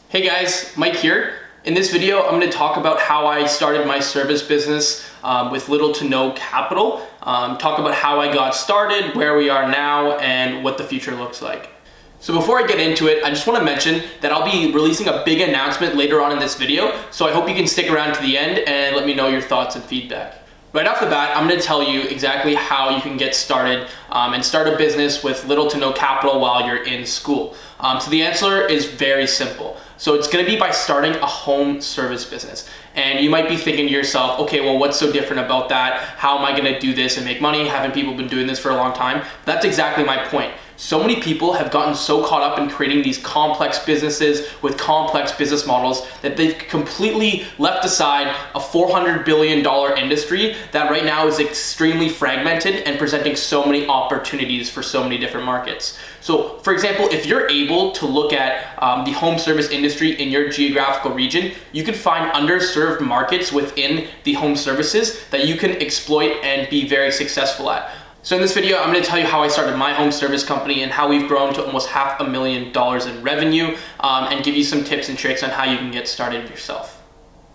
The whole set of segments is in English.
Hey guys, Mike here. In this video, I'm going to talk about how I started my service business with little to no capital. Talk about how I got started, where we are now, and what the future looks like. So before I get into it, I just want to mention that I'll be releasing a big announcement later on in this video, so I hope you can stick around to the end and let me know your thoughts and feedback. Right off the bat, I'm going to tell you exactly how you can get started and start a business with little to no capital while you're in school. So the answer is very simple. So it's going to be by starting a home service business. And you might be thinking to yourself, okay, well, what's so different about that? How am I going to do this and make money? Haven't people been doing this for a long time? That's exactly my point. So many people have gotten so caught up in creating these complex businesses with complex business models that they've completely left aside a $400 billion industry that right now is extremely fragmented and presenting so many opportunities for so many different markets. So for example, if you're able to look at the home service industry in your geographical region, you can find underserved markets within the home services that you can exploit and be very successful at. So in this video, I'm going to tell you how I started my home service company and how we've grown to almost $500,000 in revenue and give you some tips and tricks on how you can get started yourself.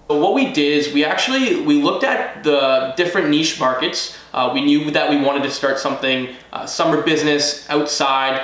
So what we did is we looked at the different niche markets. We knew that we wanted to start something, summer business outside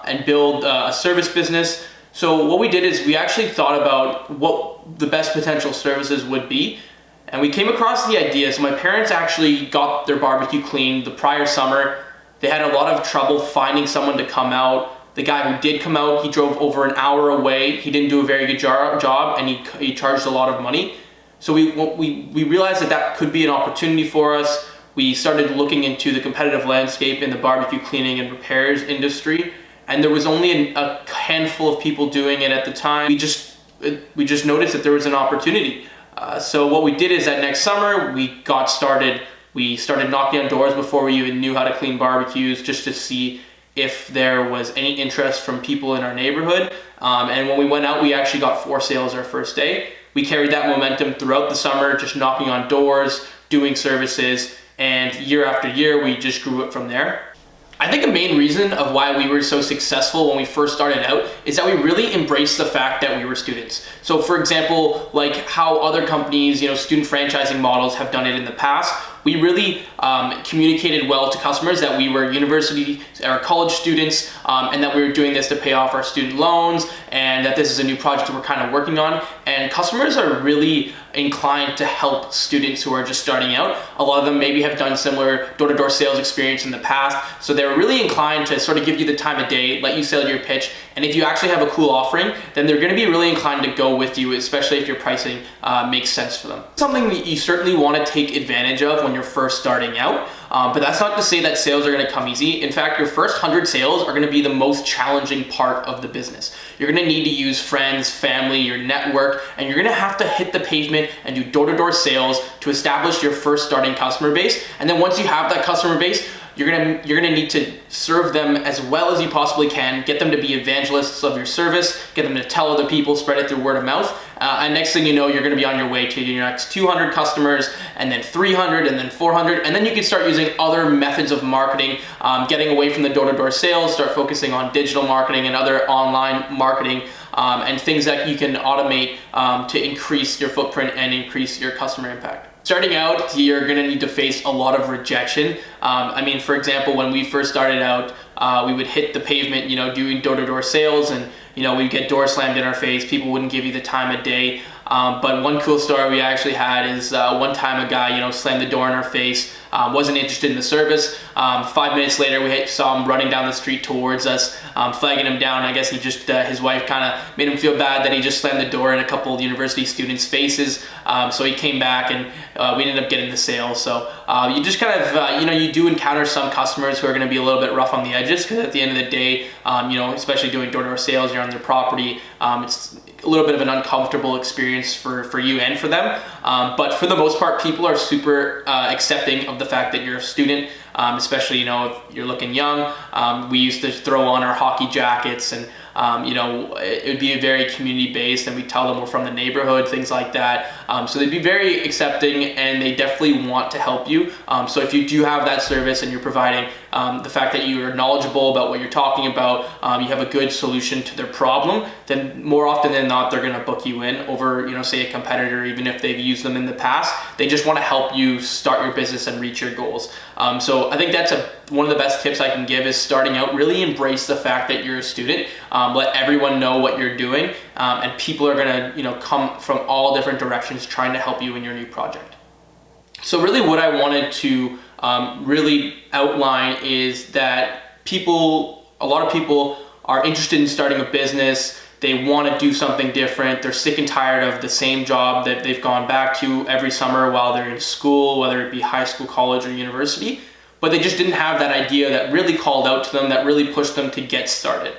and build a service business. So what we did is we actually thought about what the best potential services would be. And we came across the idea. So my parents actually got their barbecue cleaned the prior summer. They had a lot of trouble finding someone to come out. The guy who did come out, he drove over an hour away. He didn't do a very good job and he charged a lot of money. So we realized that could be an opportunity for us. We started looking into the competitive landscape in the barbecue cleaning and repairs industry. And there was only a handful of people doing it at the time. We just noticed that there was an opportunity. So what we did is that next summer we got started. We started knocking on doors before we even knew how to clean barbecues, just to see if there was any interest from people in our neighborhood. And when we went out, we actually got 4 sales our first day. We carried that momentum throughout the summer, just knocking on doors, doing services, and year after year we just grew it from there. I think a main reason of why we were so successful when we first started out is that we really embraced the fact that we were students. So for example, like how other companies, student franchising models have done it in the past, we really communicated well to customers that we were university or college students and that we were doing this to pay off our student loans and that this is a new project that we're kind of working on. And customers are really inclined to help students who are just starting out. A lot of them maybe have done similar door-to-door sales experience in the past. So they're really inclined to sort of give you the time of day, let you sell your pitch. And if you actually have a cool offering, then they're going to be really inclined to go with you, especially if your pricing makes sense for them. Something that you certainly want to take advantage of when you're first starting out. But that's not to say that sales are going to come easy. In fact, your first 100 sales are going to be the most challenging part of the business. You're going to need to use friends, family, your network, and you're going to have to hit the pavement and do door-to-door sales to establish your first starting customer base. And then once you have that customer base, you're gonna need to serve them as well as you possibly can, get them to be evangelists of your service, get them to tell other people, spread it through word of mouth, and next thing you know, you're gonna be on your way to your next 200 customers, and then 300, and then 400, and then you can start using other methods of marketing, getting away from the door-to-door sales, start focusing on digital marketing and other online marketing, and things that you can automate to increase your footprint and increase your customer impact. Starting out, you're going to need to face a lot of rejection. For example, when we first started out, we would hit the pavement, doing door-to-door sales, and we'd get door slammed in our face. People wouldn't give you the time of day. But one cool story we actually had is one time a guy, slammed the door in our face, wasn't interested in the service. 5 minutes later, we saw him running down the street towards us, flagging him down. I guess he just, his wife kind of made him feel bad that he just slammed the door in a couple of university students' faces. So he came back and we ended up getting the sale. So you just kind of, you do encounter some customers who are going to be a little bit rough on the edges because at the end of the day, especially doing door-to-door sales, you're on their property. It's a little bit of an uncomfortable experience for you and for them. But for the most part, people are super accepting of the fact that you're a student, especially, if you're looking young. We used to throw on our hockey jackets and, it would be very community-based, and we tell them we're from the neighborhood, things like that. So they'd be very accepting, and they definitely want to help you. So if you do have that service and you're providing the fact that you are knowledgeable about what you're talking about, you have a good solution to their problem, then more often than not, they're going to book you in over, say a competitor, even if they've used them in the past. They just want to help you start your business and reach your goals. So I think that's one of the best tips I can give is starting out, really embrace the fact that you're a student, let everyone know what you're doing, and people are going to, come from all different directions trying to help you in your new project. So really what I wanted to really outline is that a lot of people are interested in starting a business. They want to do something different. They're sick and tired of the same job that they've gone back to every summer while they're in school, whether it be high school, college, or university. But they just didn't have that idea that really called out to them, that really pushed them to get started.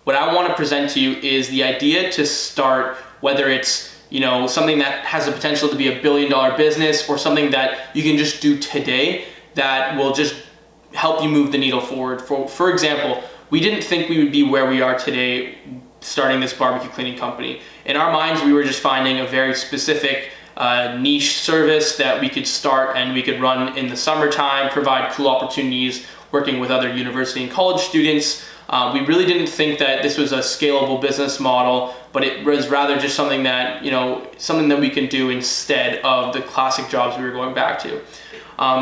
What I want to present to you is the idea to start, whether it's something that has the potential to be $1 billion business or something that you can just do today that will just help you move the needle forward. For example, we didn't think we would be where we are today starting this barbecue cleaning company. In our minds, we were just finding a very specific niche service that we could start and we could run in the summertime, provide cool opportunities working with other university and college students. We really didn't think that this was a scalable business model, but it was rather just something that, something that we can do instead of the classic jobs we were going back to.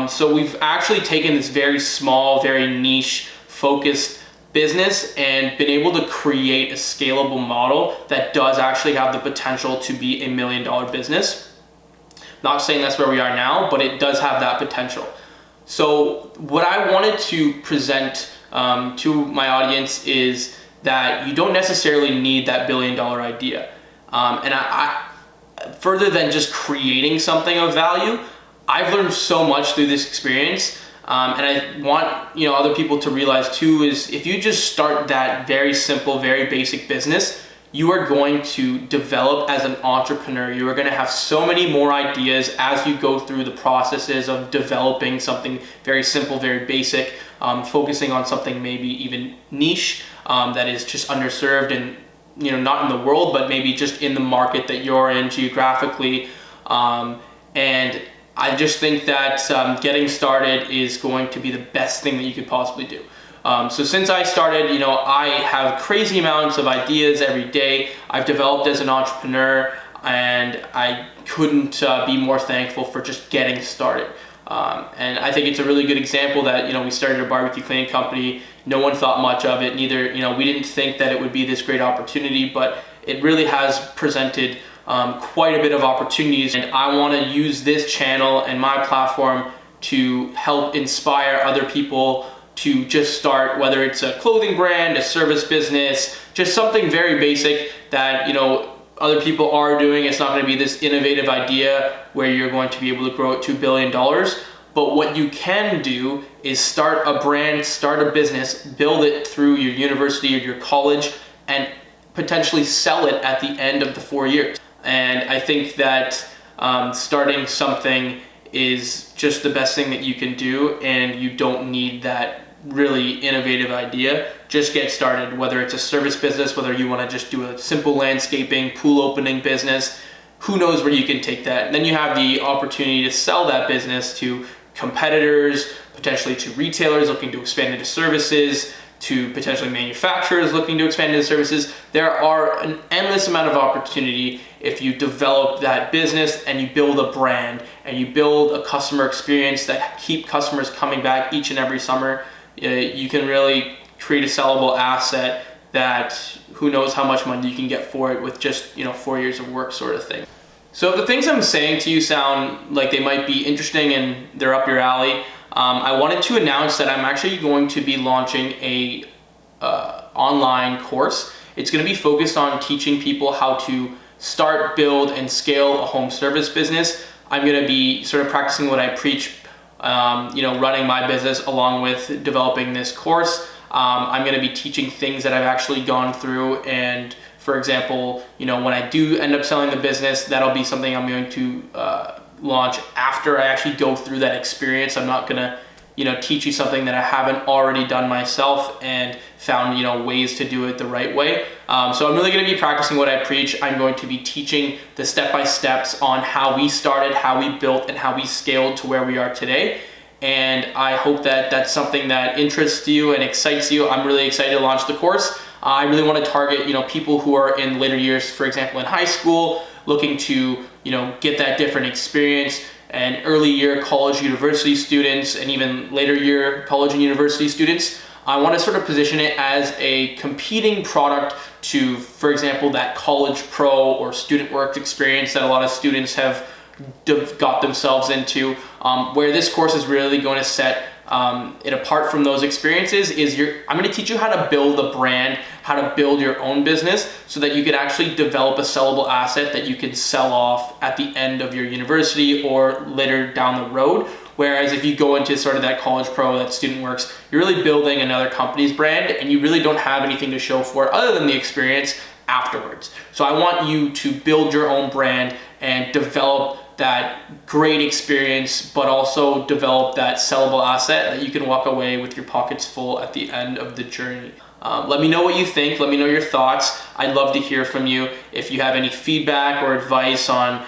So we've actually taken this very small, very niche focused business and been able to create a scalable model that does actually have the potential to be $1 million business. Not saying that's where we are now, but it does have that potential. So what I wanted to present to my audience is that you don't necessarily need that $1 billion idea. And I further than just creating something of value, I've learned so much through this experience. And I want other people to realize too, is if you just start that very simple, very basic business, you are going to develop as an entrepreneur. You are going to have so many more ideas as you go through the processes of developing something very simple, very basic, focusing on something maybe even niche that is just underserved and not in the world, but maybe just in the market that you're in geographically. And I just think that getting started is going to be the best thing that you could possibly do. So since I started, I have crazy amounts of ideas every day. I've developed as an entrepreneur, and I couldn't be more thankful for just getting started. And I think it's a really good example that, we started a barbecue cleaning company. No one thought much of it. Neither, we didn't think that it would be this great opportunity, but it really has presented quite a bit of opportunities. And I want to use this channel and my platform to help inspire other people to just start, whether it's a clothing brand, a service business, just something very basic that, other people are doing. It's not going to be this innovative idea where you're going to be able to grow it to $1 billion. But what you can do is start a brand, start a business, build it through your university or your college, and potentially sell it at the end of the 4 years. And I think that starting something is just the best thing that you can do, and you don't need that really innovative idea. Just get started, whether it's a service business, whether you want to just do a simple landscaping, pool opening business, who knows where you can take that. And then you have the opportunity to sell that business to competitors, potentially to retailers looking to expand into services, to potentially manufacturers looking to expand into services. There are an endless amount of opportunity if you develop that business and you build a brand and you build a customer experience that keep customers coming back each and every summer. You can really create a sellable asset that who knows how much money you can get for it with just 4 years of work sort of thing. So if the things I'm saying to you sound like they might be interesting and they're up your alley, I wanted to announce that I'm actually going to be launching a online course. It's going to be focused on teaching people how to start, build, and scale a home service business. I'm going to be sort of practicing what I preach, running my business along with developing this course. I'm going to be teaching things that I've actually gone through, and for example, when I do end up selling the business, that'll be something I'm going to launch after I actually go through that experience. I'm not going to teach you something that I haven't already done myself and found ways to do it the right way. So I'm really going to be practicing what I preach. I'm going to be teaching the step-by-steps on how we started, how we built, and how we scaled to where we are today. and I hope that that's something that interests you and excites you. I'm really excited to launch the course. I really want to target, people who are in later years, for example, in high school, looking to, get that different experience, and early year college, university students, and even later year college and university students. I want to sort of position it as a competing product to, for example, that college pro or student work experience that a lot of students have got themselves into. Where this course is really going to set it apart from those experiences is I'm going to teach you how to build a brand, how to build your own business so that you can actually develop a sellable asset that you can sell off at the end of your university or later down the road. Whereas if you go into sort of that college pro, that student works, you're really building another company's brand and you really don't have anything to show for it other than the experience afterwards. So I want you to build your own brand and develop that great experience, but also develop that sellable asset that you can walk away with your pockets full at the end of the journey. Let me know what you think. Let me know your thoughts. I'd love to hear from you. If you have any feedback or advice on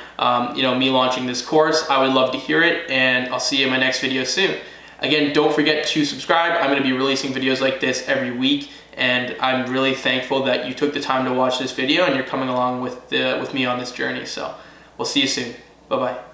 me launching this course, I would love to hear it, and I'll see you in my next video soon. Again, don't forget to subscribe. I'm going to be releasing videos like this every week, and I'm really thankful that you took the time to watch this video and you're coming along with me on this journey. So we'll see you soon. Bye-bye.